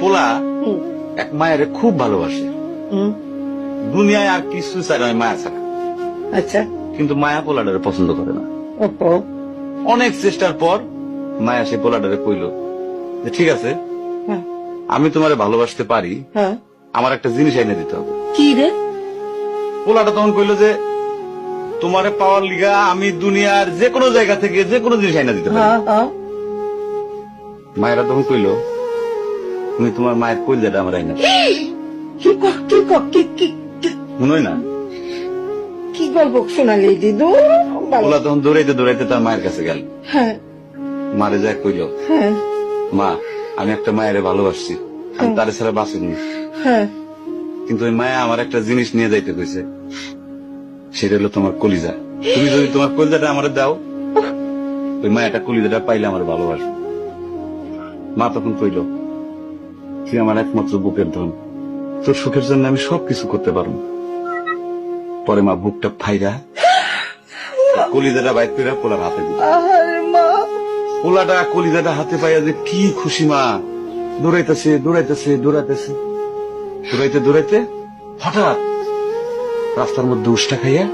পোলা এক মায়ের খুব ভালোবাসে, দুনিয়ায় আর কিছু চাই নয় মায়া ছাড়া। আচ্ছা, কিন্তু মায়া পোলাডারে পছন্দ করে না। ওহো, অনেক চেষ্টার পর মায়া সে পোলাডারে কইল যে ঠিক আছে, হ্যাঁ, আমি তোমারে ভালোবাসতে পারি, হ্যাঁ, আমার একটা জিনিস এনে দিতে হবে। কি রে? পোলাটা তখন কইল যে তোমারে পাওয়ার লিগা আমি দুনিয়ার যে কোনো জায়গা থেকে যে কোনো জিনিস এনে দিতে পারি। হ্যাঁ, হ্যাঁ, মায়েরা তখন কইল তুমি তোমার মায়ের কইলজাটা আমার আইনা কি শুনোই না। গল্প শোনালি দিদু? পোলা তখন দৌড়াইতে দৌড়াইতে তার মায়ের কাছে গেল, হ্যাঁ, মারে যায় কইল হ্যাঁ, মা আমি একটা মায়ের ভালোবাসছি, আমি তার ছাড়া বাঁচিনি, হ্যাঁ, কিন্তু ওই মায়া আমার একটা জিনিস নিয়ে যাইতে কইছে, সেটা হলো তোমার কলিজা। তুমি যদি তোমার কলিজাটা আমার দাও, ওই মায়াটা কলিজাটা পাইলে আমার ভালোবাসবে। মা তখন কইল তুই আমার একমাত্র বুকের ধন, তোর সুখের জন্য আমি সবকিছু করতে পারবো। পরে মা বুকটা ফাইরা কলিজাটা বাইর করে পোলার হাতে দিল। আরে মা, পোলাটা কলিজাটা হাতে পাইয়া যে কি খুশি, মা দৌড়াইতেছে দৌড়াইতেছে দৌড়াইতেছে, দৌড়াইতে দৌড়াইতে হঠাৎ রাস্তার মধ্যে উষ্টা খাইয়া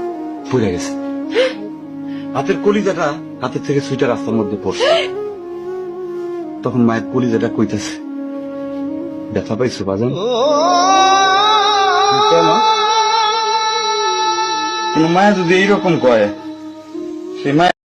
পড়ে গেছে। হাতের কলিজাটা হাতের থেকে ছুইটা রাস্তার মধ্যে পড়ছে। তখন মায়ের কলিজাটা কইতেছে ব্যথা পাইছো বাজান? কেন? কোন মায়া যদি এইরকম কয়, সেই মায়া